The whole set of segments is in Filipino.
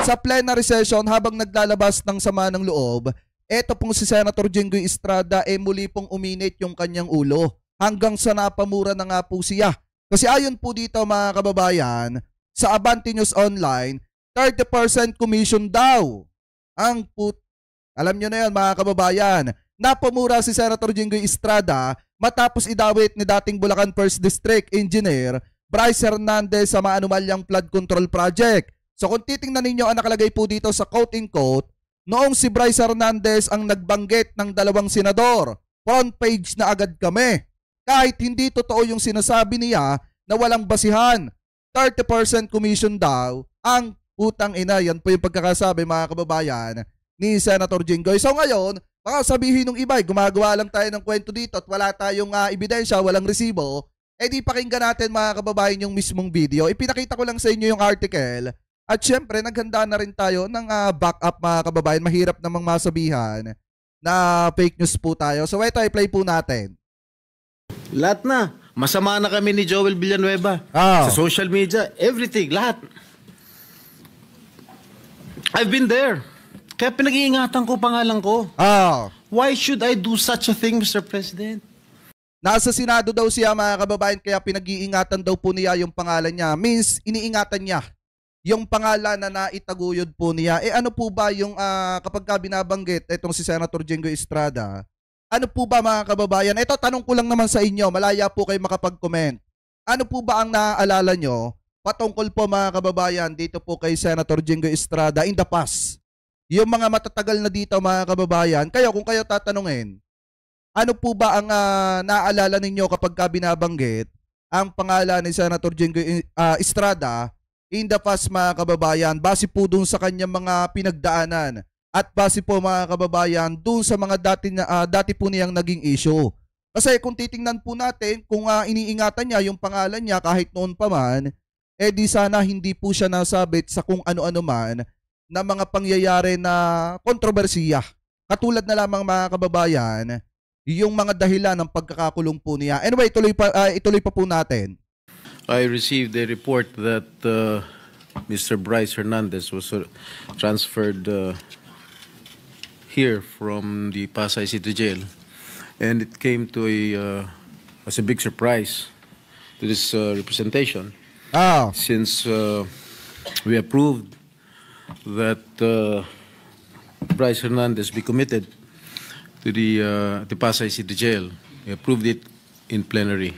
sa plenary session habang naglalabas ng sama ng loob, eto pong si Senator Jinggoy Estrada muli pong uminit yung kanyang ulo hanggang sa napamura na nga po siya. Kasi ayon po dito mga kababayan, sa Abante News Online, 30% commission daw ang alam nyo na yan mga kababayan. Napamura si Senator Jinggoy Estrada matapos idawit ni dating Bulacan 1st District Engineer Bryce Hernandez sa maanumalyang flood control project. So kung titingnan ninyo ang nakalagay po dito sa quote-in-quote, noong si Bryce Hernandez ang nagbanggit ng dalawang senador, front page na agad kami. Kahit hindi totoo yung sinasabi niya na walang basihan, 30% commission daw ang utang ina. Yan po yung pagkakasabi mga kababayan ni Senator Jinggoy. So ngayon, baka sabihin ng iba, gumagawa lang tayo ng kwento dito at wala tayong ebidensya, walang resibo. Di pakinggan natin mga kababayan yung mismong video. Ipinakita ko lang sa inyo yung article. At syempre, naghanda na rin tayo ng backup mga kababayan. Mahirap namang masabihan na fake news po tayo. So ito, i-play po natin. Lahat na. Masama na kami ni Joel Villanueva. Sa social media, everything, lahat. I've been there. Kaya pinag-iingatan ko pangalan ko. Why should I do such a thing, Mr. President? Nasa Senado daw siya mga kababayan, kaya pinag-iingatan daw po niya yung pangalan niya. Means, iniingatan niya yung pangalan na naitaguyod po niya. Ano po ba yung kapag ka binabanggit itong si Senator Jinggoy Estrada, ano po ba mga kababayan? Ito, tanong ko lang naman sa inyo, malaya po kayo makapag-comment. Ano po ba ang naaalala nyo patungkol po mga kababayan dito po kay Senator Jinggoy Estrada in the past? Yung mga matatagal na dito mga kababayan, kung kayo tatanungin, ano po ba ang naaalala ninyo kapag ka binabanggit ang pangalan ni Senator Jinggoy Estrada in the past mga kababayan, base po dun sa kanyang mga pinagdaanan at base po mga kababayan dun sa mga dati po niyang naging issue. Kasi kung titingnan po natin, kung iniingatan niya yung pangalan niya kahit noon pa man, di sana hindi po siya nasabit sa kung ano-ano man na mga pangyayari na kontrobersiya. Katulad na lamang mga kababayan, yung mga dahilan ng pagkakakulong po niya. Anyway, ituloy pa po natin. I received a report that Mr. Bryce Hernandez was transferred here from the Pasay City Jail, and it came to as a big surprise to this representation, since we approved that Bryce Hernandez be committed to the Pasay City Jail. We approved it in plenary.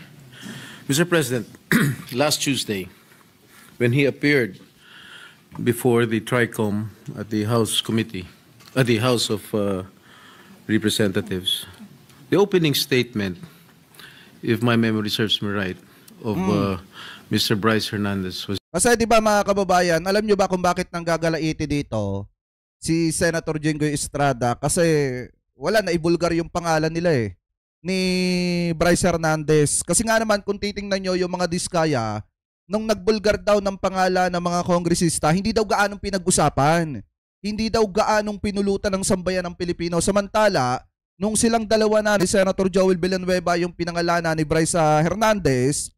Mr. President, last Tuesday, when he appeared before the TRICOM at the House Committee, at the House of Representatives, the opening statement, if my memory serves me right, of Mr. Bryce Hernandez was... Kasi di ba mga kababayan, alam nyo ba kung bakit nanggagalaiti dito si Senator Jinggoy Estrada? Kasi wala, naibulgar yung pangalan nila ni Bryce Hernandez. Kasi nga naman kung titingnan nyo yung mga diskaya, nung nagbulgar daw ng pangalan ng mga kongresista, hindi daw gaanong pinag-usapan. Hindi daw gaanong pinulutan ng sambayan ng Pilipino. Samantala, nung silang dalawa na ni Senator Joel Villanueva yung pinangalanan ni Bryce Hernandez,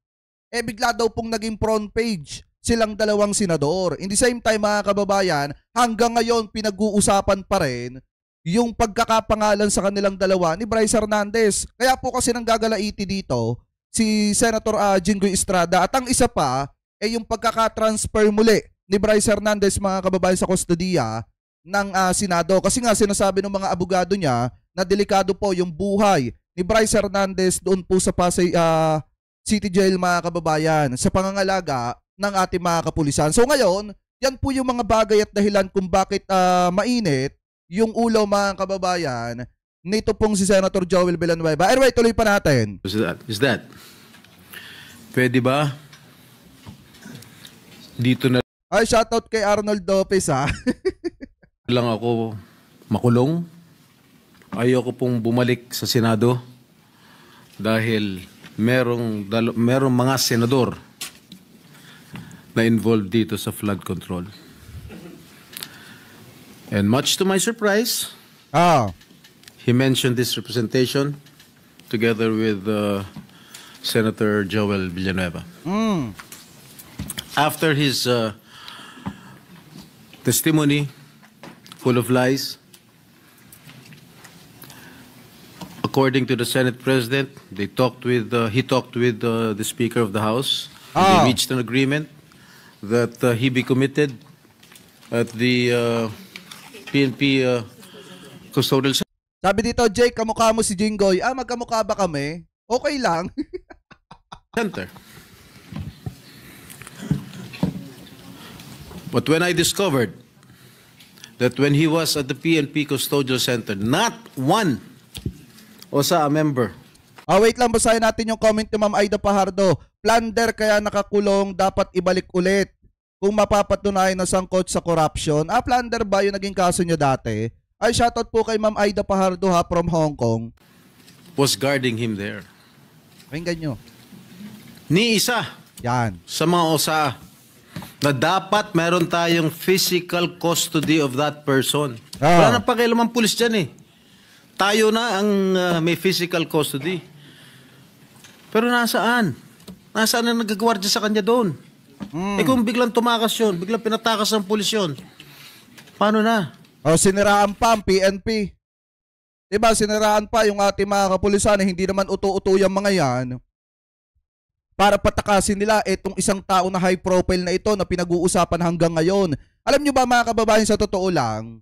bigla daw pong naging front page silang dalawang senador. In the same time mga kababayan, hanggang ngayon pinag-uusapan pa rin yung pagkakapangalan sa kanilang dalawa ni Bryce Hernandez. Kaya po kasi nanggagalaiti dito si Senator Jinggoy Estrada. At ang isa pa, yung pagkakatransfer muli ni Bryce Hernandez mga kababayan sa kustodiya ng Senado. Kasi nga sinasabi ng mga abogado niya na delikado po yung buhay ni Bryce Hernandez doon po sa Pasay City Jail mga kababayan sa pangangalaga ng ating mga kapulisan. So ngayon, yan po yung mga bagay at dahilan kung bakit mainit yung ulo mga kababayan nito pong si Senator Joel Villanueva. Anyway, tuloy pa natin. Is that? Pwede ba? Dito na ay, shoutout kay Arnold Lopez lang ako makulong. Ayoko pong bumalik sa Senado dahil merong mga senador na involved dito sa flood control. And much to my surprise, he mentioned this representation together with Senator Joel Villanueva. After his testimony full of lies. According to the Senate President, he talked with the Speaker of the House. They reached an agreement that he be committed at the PNP custodial center. Sabi dito, Jake, kamukha mo si Jinggoy. Magkamukha ba kami? Okay lang. Center. But when I discovered that when he was at the PNP custodial center, not one a member. Wait lang, basahin natin yung comment ni Ma'am Aida Pajardo. Plunder kaya nakakulong, dapat ibalik ulit kung mapapatunayan na sangkot sa corruption. Plunder ba yung naging kaso niya dati? Ay, shoutout po kay Ma'am Aida Pajardo from Hong Kong. Was guarding him there. Pakinggan nyo. Ni isa. Yan. Sa mga OSA na dapat meron tayong physical custody of that person. Wala nang pakialam ang pulis dyan eh. Tayo na ang may physical custody. Pero nasaan? Nasaan na nagagwardya sa kanya doon? Kung biglang tumakas yun, biglang pinatakas ng pulis yun, paano na? Siniraan pa ang PNP. Diba, siniraan pa yung ating mga kapulisan na hindi naman uto-uto yung mga yan para patakasin nila itong isang tao na high profile na ito na pinag-uusapan hanggang ngayon. Alam nyo ba mga kababayan, sa totoo lang,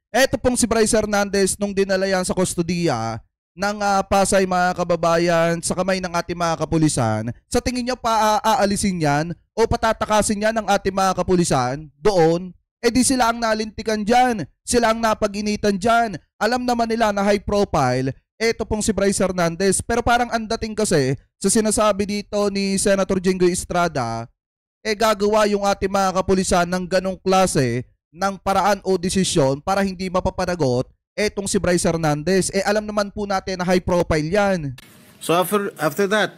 eto pong si Bryce Hernandez nung dinala yan sa kustodiya ng Pasay mga kababayan sa kamay ng ating mga kapulisan, sa tingin nyo pa aalisin yan o patatakasin yan ng ating mga kapulisan doon? Di sila ang nalintikan dyan, sila ang napag-initan dyan. Alam naman nila na high profile, eto pong si Bryce Hernandez. Pero parang ang dating kasi sa sinasabi dito ni Senator Jinggoy Estrada, gagawa yung ating mga kapulisan ng ganong klase ng paraan o desisyon para hindi mapapanagot etong si Bryce Hernandez. Alam naman po natin na high profile yan. So after that,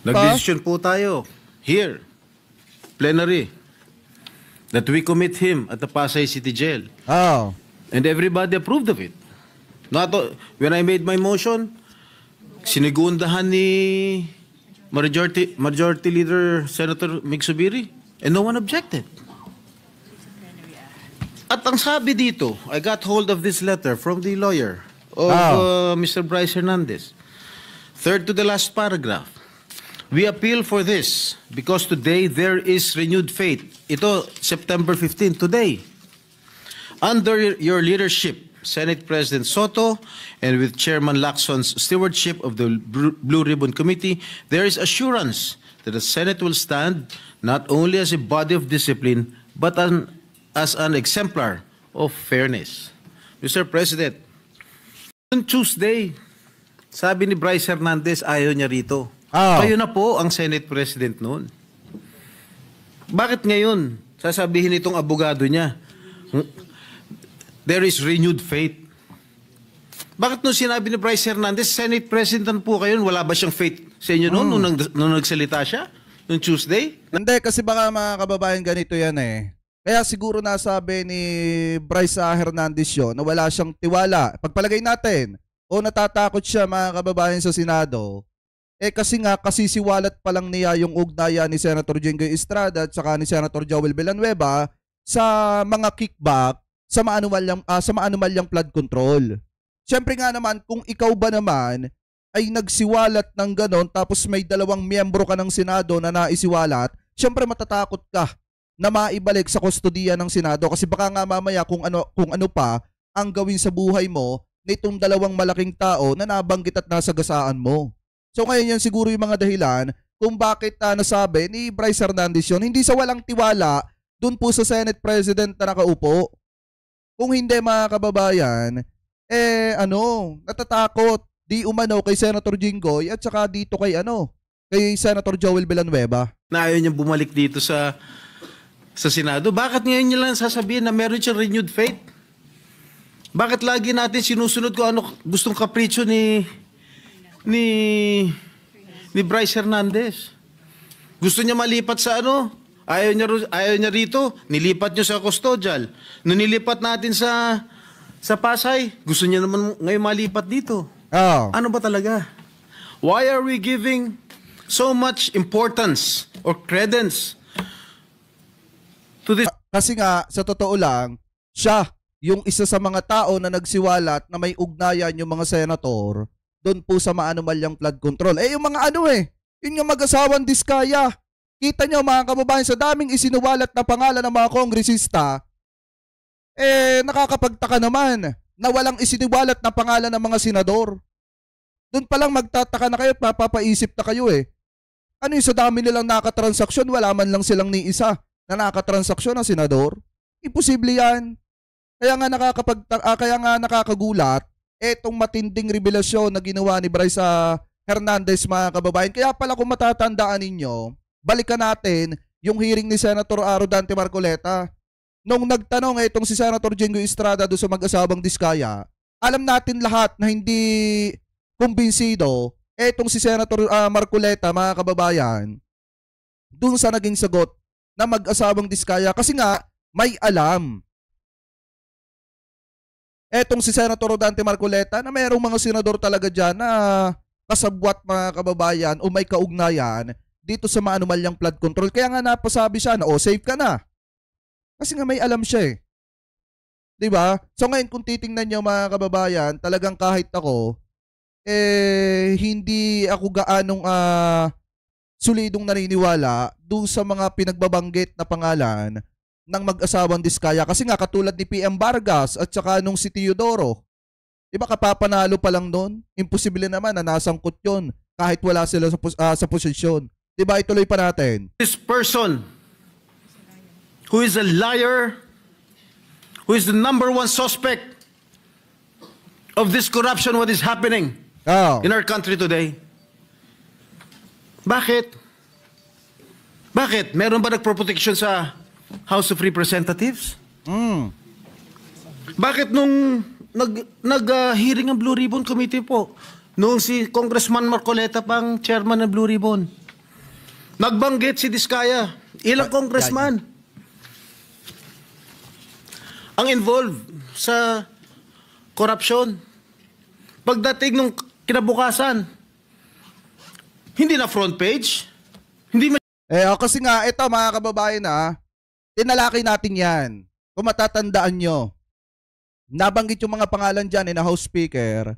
nag-decision po tayo here, plenary, that we commit him at the Pasay City Jail. And everybody approved of it. When I made my motion, sinigundahan ni Majority Leader Senator Mig Zubiri, and no one objected. At ang sabi dito, I got hold of this letter from the lawyer of Mr. Bryce Hernandez. Third to the last paragraph. We appeal for this because today there is renewed faith. Ito, September 15, today. Under your leadership, Senate President Soto, and with Chairman Lacson's stewardship of the Blue Ribbon Committee, there is assurance that the Senate will stand not only as a body of discipline, but as an exemplar of fairness. Mr. President, on Tuesday, sabi ni Bryce Hernandez, ayaw niya rito. Kayo na po ang Senate President noon. Bakit ngayon sasabihin itong abogado niya, there is renewed faith? Bakit nung sinabi ni Bryce Hernandez, Senate President po kayo, wala ba siyang faith sa inyo noon nung nagsalita siya? Noong Tuesday? Hindi, kasi baka mga kababayan ganito yan eh. Kaya siguro nasabi ni Bryce Hernandez yun na wala siyang tiwala. Pagpalagay natin, o natatakot siya mga kababayan sa Senado, kasi nga kasisiwalat pa lang niya yung ugnayan ni Senator Jinggoy Estrada at saka ni Senator Joel Villanueva sa mga kickback sa maanumalyang flood control. Siyempre nga naman, kung ikaw ba naman ay nagsiwalat ng ganon tapos may dalawang miyembro ka ng Senado na naisiwalat, siyempre matatakot ka na maibalik sa kustodiya ng Senado kasi baka nga mamaya kung ano pa ang gawin sa buhay mo nitong dalawang malaking tao na nabanggit at nasagasaan mo. So ngayon yan siguro yung mga dahilan kung bakit nasabi ni Bryce Hernandez yun, hindi sa walang tiwala dun po sa Senate President na nakaupo. Kung hindi mga kababayan, natatakot di umano kay Senator Jinggoy at saka dito kay Senator Joel Villanueva. Na ayaw niya bumalik dito sa Senado. Bakit ngayon niya lang sasabihin na meron siyang renewed faith? Bakit lagi natin sinusunod ko ano gustong kapritsyo ni Bryce Hernandez? Gusto niya malipat sa ayaw niya rito, nilipat niyo sa custodial. Nung nilipat natin sa Pasay, gusto niya naman ngayon malipat dito. Ano ba talaga? Why are we giving so much importance or credence to this. Kasi nga, sa totoo lang, siya yung isa sa mga tao na nagsiwalat na may ugnayan yung mga senator doon po sa maanumalyang flood control. Yung mga yun yung mag-asawang Diskaya. Kita nyo mga kababayan, sa daming isinuwalat na pangalan ng mga kongresista, nakakapagtaka naman na walang isiniwalat na pangalan ng mga senador. Doon pa lang magtataka na kayo at mapapaisip na kayo Ano yung sa dami nilang nakatransaksyon, wala man lang silang ni isa na nakatransaksyon na senador? Imposible yan. Kaya nga nakakagulat etong matinding revelasyon na ginawa ni Bryce Hernandez mga kababayan. Kaya pala kung matatandaan ninyo, balikan natin yung hearing ni Senator Rodante Marcoleta. Nung nagtanong itong si Senator Jinggoy Estrada doon sa mag-asawang Diskaya, alam natin lahat na hindi kumbinsido etong si Senator Marcoleta mga kababayan doon sa naging sagot na mag-asawang Diskaya kasi nga may alam. Etong si Senator Rodante Marcoleta na mayroong mga senador talaga dyan na kasabwat mga kababayan o may kaugnayan dito sa maanumalyang flood control. Kaya nga napasabi siya na safe ka na. Kasi nga may alam siya Diba? So ngayon kung titingnan nyo mga kababayan, talagang kahit ako, hindi ako gaanong solidong naniniwala doon sa mga pinagbabanggit na pangalan ng mag-asawang Diskaya. Kasi nga katulad ni PM Vargas at saka nung si Teodoro, diba kapapanalo pa lang doon? Imposible naman na nasangkot yun kahit wala sila sa posisyon. Diba ituloy pa natin? This person who is a liar, who is the number one suspect of this corruption, what is happening in our country today. Bakit? Bakit? Meron ba nagproprotection sa House of Representatives? Bakit nung nag-hearing ang Blue Ribbon Committee po, nung si Congressman Marcoleta pang chairman ng Blue Ribbon, nagbanggit si Diskaya, ilang congressman ang involved sa corruption. Pagdating nung kinabukasan, hindi na front page, hindi kasi nga ito mga kababayan tinalakay natin yan. Kung matatandaan nyo, nabanggit yung mga pangalan dyan na House Speaker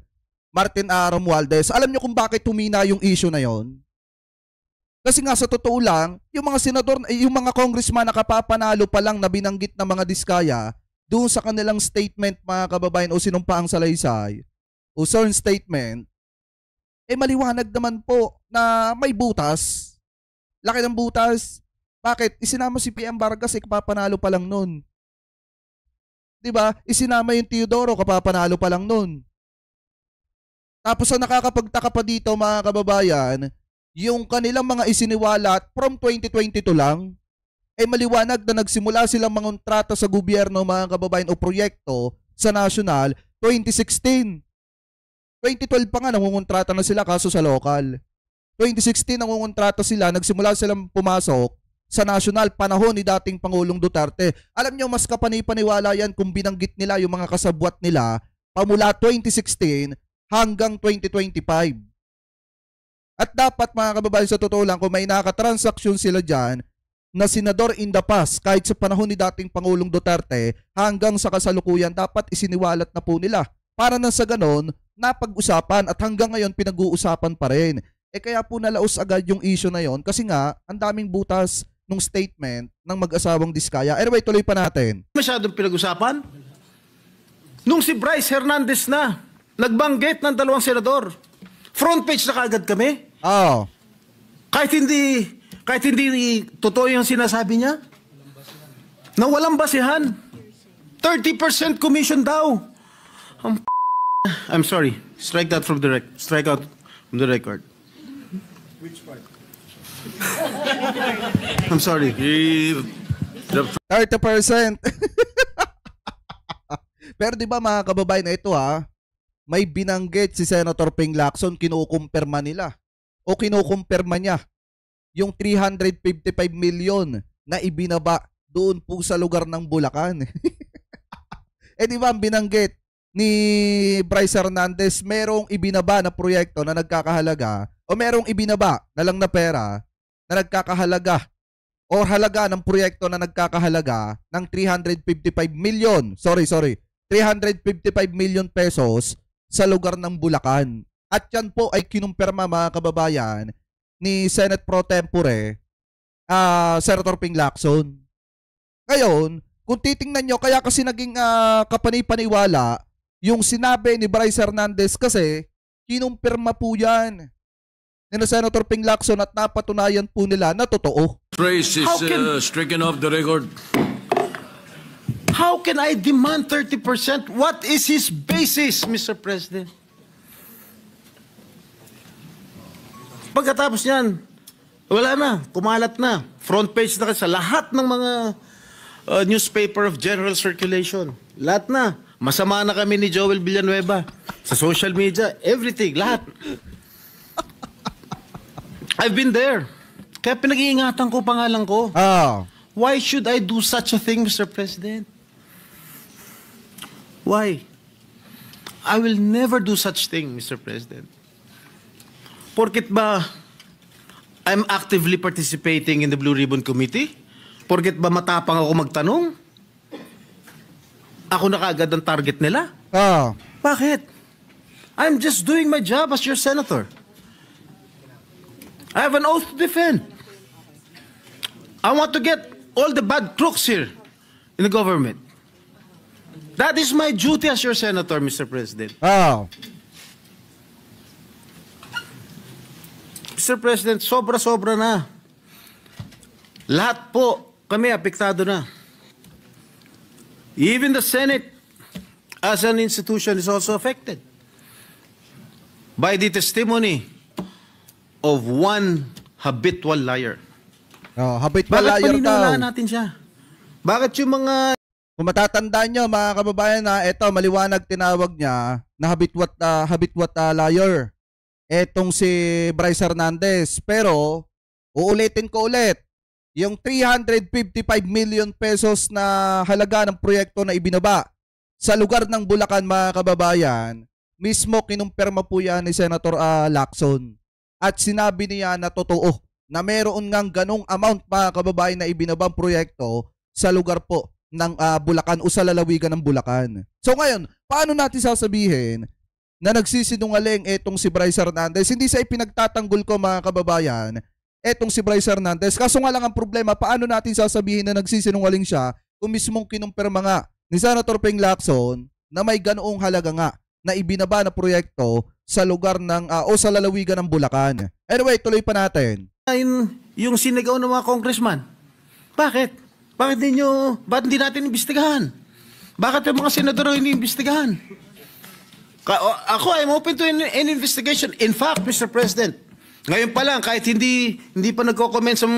Martin Romualdez. Alam nyo kung bakit humina yung issue na yon? Kasi nga sa totoo lang, yung mga senador, yung mga congressman na kapapanalo pa lang na binanggit ng mga Diskaya doon sa kanilang statement mga kababayan o sinumpaang salaysay o sworn statement, maliwanag naman po na may butas. Laki ng butas. Bakit? Isinama si PM Vargas kapapanalo pa lang nun. Diba? Isinama yung Teodoro kapapanalo pa lang nun. Tapos ang nakakapagtaka pa dito mga kababayan, yung kanilang mga isiniwalat from 2022 lang, maliwanag na nagsimula silang mangontrata sa gobyerno mga kababayan o proyekto sa national 2016. 2012 pa nga nangungontrata na sila kaso sa local. 2016 nangungontrata sila, nagsimula silang pumasok sa national panahon ni dating Pangulong Duterte. Alam nyo, mas kapanipaniwala yan kung binanggit nila yung mga kasabwat nila pamula 2016 hanggang 2025. At dapat mga kababayan sa totoo lang, kung may nakatransaksyon sila dyan na senador in the past, kahit sa panahon ni dating Pangulong Duterte hanggang sa kasalukuyan, dapat isiniwalat na po nila. Para na sa ganon, napag-usapan at hanggang ngayon pinag-uusapan pa rin. Kaya po nalaos agad yung issue na yon kasi nga ang daming butas nung statement ng mag-asawang Diskaya. Anyway, tuloy pa natin. Masyadong pinag-usapan? Nung si Bryce Hernandez na nagbanggit ng dalawang senador, front page na kaagad kami. Kahit hindi totoo yung sinasabi niya. Na walang basihan. 30% commission daw. I'm sorry. Strike that from the strike out from the record. Which part? I'm sorry. 30%. Pero di ba mga kababayan na ito may binanggit si Senator Ping Lacson, kinukumpirma nila o kinukumpirma niya yung 355 million na ibinaba doon po sa lugar ng Bulacan. Di ba ang binanggit ni Bryce Hernandez, merong ibinaba na proyekto na nagkakahalaga o merong ibinaba na lang na pera na nagkakahalaga o halaga ng proyekto na nagkakahalaga ng 355 million, 355 million pesos sa lugar ng Bulacan. At yan po ay kinumpirma mga kababayan ni Senate Pro Tempore, Senator Ping Lacson. Ngayon, kung titingnan nyo, kaya kasi naging kapanipaniwala yung sinabi ni Bryce Hernandez kasi kinumpirma po yan ni Senator Ping Lacson at napatunayan po nila na totoo. Bryce is stricken off the record. How can I demand 30%? What is his basis, Mr. President? Pagkatapos niyan, wala na, kumalat na. Front page na sa lahat ng mga newspaper of general circulation. Lahat na. Masama na kami ni Joel Villanueva. Sa social media, everything, lahat. I've been there. Kaya pinag-iingatan ko pangalan ko. Why should I do such a thing, Mr. President? Why? I will never do such thing, Mr. President. Porket ba I'm actively participating in the Blue Ribbon Committee? Porket ba matapang ako magtanong? Ako na kaagad ang target nila? Bakit? I'm just doing my job as your senator. I have an oath to defend. I want to get all the bad crooks here in the government. That is my duty as your senator, Mr. President. Mr. President, sobra-sobra na. Lahat po kami apektado na. Even the Senate as an institution is also affected by the testimony of one habitual liar. Habitual liar daw. Bakit paniniwalaan natin siya? Bakit yung mga... Kung matatandaan nyo mga kababayan na ito maliwanag tinawag niya na habitual liar. Etong si Bryce Hernandez. Pero, uulitin ko ulit, yung 355 million pesos na halaga ng proyekto na ibinaba sa lugar ng Bulacan mga kababayan, mismo kinumpirma po yan ni Senator Lacson. At sinabi niya na totoo na meron ngang ganong amount mga kababayan na ibinabang proyekto sa lugar po ng Bulacan o sa lalawigan ng Bulacan. So ngayon, paano natin sasabihin na nagsisinungaling etong si Bryce Hernandez? Hindi sa ipinagtatanggol ko mga kababayan, etong si Bryce Hernandez. Kaso nga lang ang problema, paano natin sasabihin na nagsisinungaling siya kung mismong kinumpirma nga ni Senator Ping Lacson na may ganoong halaga nga na ibinaba na proyekto sa lugar ng o sa lalawigan ng Bulacan. Anyway, tuloy pa natin. Yung sinigaw ng mga congressman. Bakit? Bakit hindi natin imbestigahan? Bakit yung mga senador hindi imbestigahan? Ako, I'm open to any investigation. In fact, Mr. President, ngayon pa lang, kahit hindi pa nagko-comment sa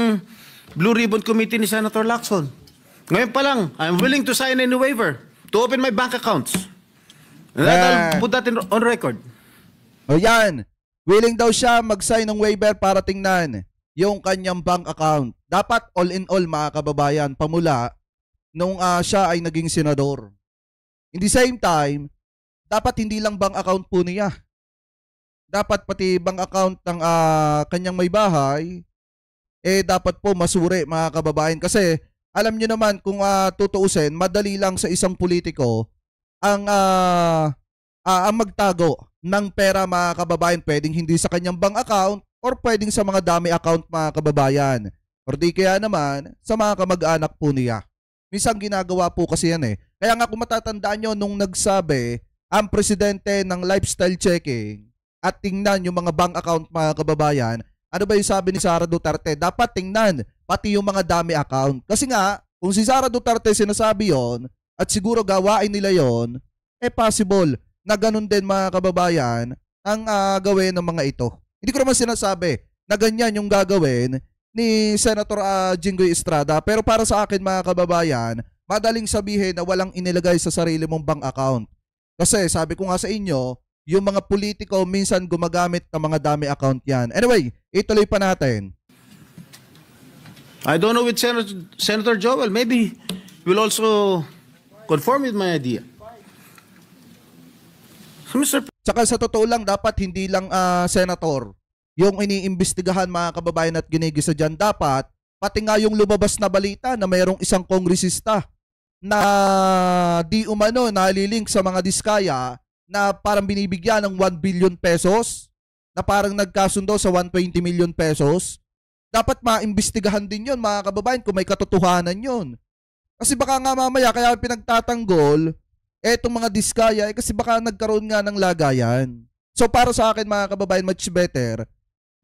Blue Ribbon Committee ni Senator Lacson, ngayon pa lang, I'm willing to sign any waiver to open my bank accounts. And I'll put that on record. O yan, willing daw siya mag-sign ng waiver para tingnan yung kanyang bank account. Dapat all in all mga kababayan, pamula nung siya ay naging senador. In the same time, dapat hindi lang bank account po niya. Dapat pati bank account ng kanyang may bahay, dapat po masuri mga kababayan. Kasi alam niyo naman kung tutuusin, madali lang sa isang politiko ang magtago ng pera mga kababayan. Pwedeng hindi sa kanyang bank account or pwedeng sa mga dami account mga kababayan. Or di kaya naman sa mga kamag-anak po niya. Minsan ginagawa po kasi yan . Kaya nga kung matatandaan nyo nung nagsabi ang presidente ng lifestyle checking at tingnan yung mga bank account mga kababayan, ano ba yung sabi ni Sara Duterte? Dapat tingnan pati yung mga dami account. Kasi nga, kung si Sara Duterte sinasabi yon at siguro gawain nila yon, possible na ganun din mga kababayan ang gawin ng mga ito. Hindi ko naman sinasabi na ganyan yung gagawin ni Senator Jinggoy Estrada, pero para sa akin mga kababayan, madaling sabihin na walang inilagay sa sarili mong bank account. Kasi sabi ko nga sa inyo, yung mga politiko minsan gumagamit ng mga dami account yan. Anyway, ituloy pa natin. I don't know with Senator Joel. Maybe will also conform with my idea. So, Tsaka sa totoo lang, dapat hindi lang senator yung iniimbestigahan mga kababayan at ginigisa dyan. Dapat Pati nga yung lumabas na balita na mayroong isang kongresista na di umano nalilink sa mga diskaya na parang binibigyan ng 1 billion pesos na parang nagkasundo sa 120 million pesos. Dapat maimbestigahan din yun mga kababayan kung may katotohanan yun. Kasi baka nga mamaya kaya pinagtatanggol etong mga diskaya kasi baka nagkaroon nga ng lagayan. So para sa akin mga kababayan, much better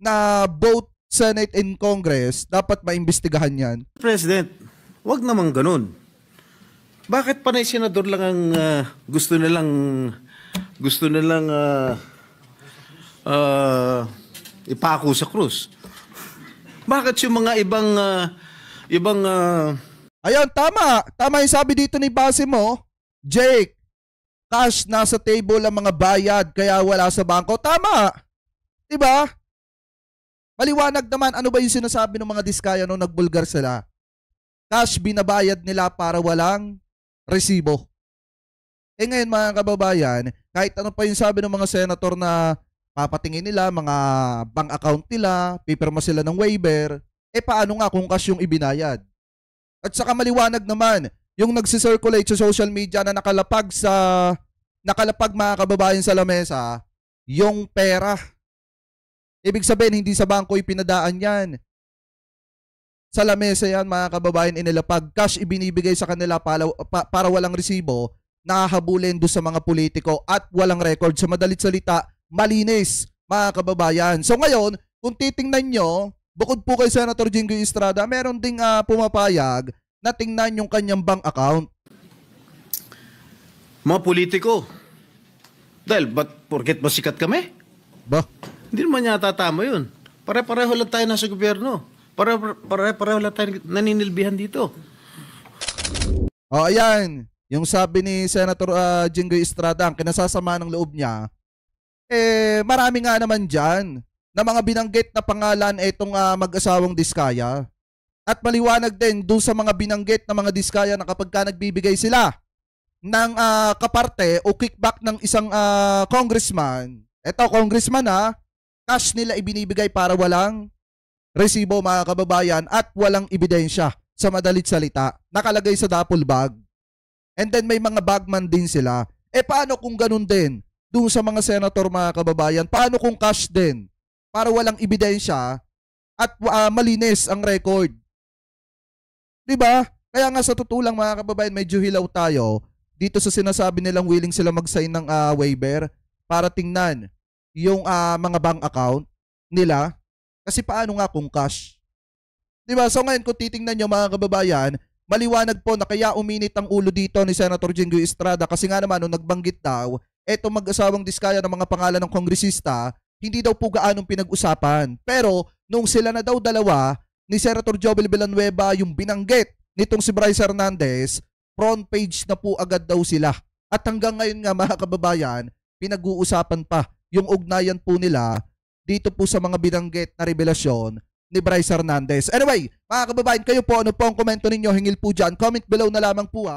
na both Senate and Congress dapat maimbestigahan yan. President, wag naman ganun. Bakit panay senador lang ang gusto nilang ipako sa krus? Bakit yung mga ibang Ayun, tama. Tama yung sabi dito ni Basimo. Jake, cash nasa table ang mga bayad kaya wala sa bangko. Tama. Diba? Maliwanag naman ano ba yung sinasabi ng mga diskaya nung nagbulgar sila. Cash binabayad nila para walang resibo. Eh ngayon mga kababayan, kahit ano pa yung sabi ng mga senator na papatingin nila, mga bank account nila, pipirma sila ng waiver, eh paano nga kung cash yung ibinayad? At saka maliwanag naman, yung nagsisirculate sa social media na nakalapag mga kababayan sa lamesa, yung pera. Ibig sabihin, hindi sa bangko ipinadaan yan. Sa lamesa yan, mga kababayan, inilapag. Cash ibinibigay sa kanila para walang resibo, nahahabulin doon sa mga politiko at walang record. Sa madalit salita, malinis, mga kababayan. So ngayon, kung titingnan nyo, bukod po kay Senator Jinggoy Estrada, meron ding pumapayag na tingnan yung kanyang bank account. mga politiko. Dahil, porket masikat kami? Ba? Hindi naman yata tama yun. Pare-pareho lang tayo nasa gobyerno. Pare-pareho lang tayo naninilbihan dito. O ayan, yung sabi ni Senator Jinggoy Estrada, ang kinasasama ng loob niya, marami nga naman dyan na mga binanggit na pangalan itong mag-asawang diskaya. At maliwanag din doon sa mga binanggit na mga diskaya na kapag ka nagbibigay sila ng kaparte o kickback ng isang congressman, eto congressman cash nila ibinibigay para walang resibo mga kababayan at walang ebidensya, sa madalit salita. Nakalagay sa duffel bag. And then may mga bagman din sila. Paano kung ganun din doon sa mga senator mga kababayan? Paano kung cash din? Para walang ebidensya at malinis ang record. Diba? Kaya nga sa totoo lang mga kababayan, medyo hilaw tayo dito sa sinasabi nilang willing sila mag-sign ng waiver para tingnan yung mga bank account nila. Kasi paano nga kung cash? Diba? So ngayon kung titingnan nyo mga kababayan, maliwanag po na kaya uminit ang ulo dito ni Senator Jinggoy Estrada kasi nga naman nung nagbanggit daw, eto mag-asawang diskaya ng mga pangalan ng kongresista, hindi daw po gaanong pinag-usapan. Pero nung sila na daw dalawa, ni Senator Joel Villanueva yung binanggit nitong si Bryce Hernandez, front page na po agad daw sila. At hanggang ngayon nga mga kababayan, pinag-uusapan pa yung ugnayan po nila dito po sa mga binanggit na revelasyon ni Bryce Hernandez. Anyway, mga kababayan, kayo po, ano po ang komento ninyo? Hingil po dyan. Comment below na lamang po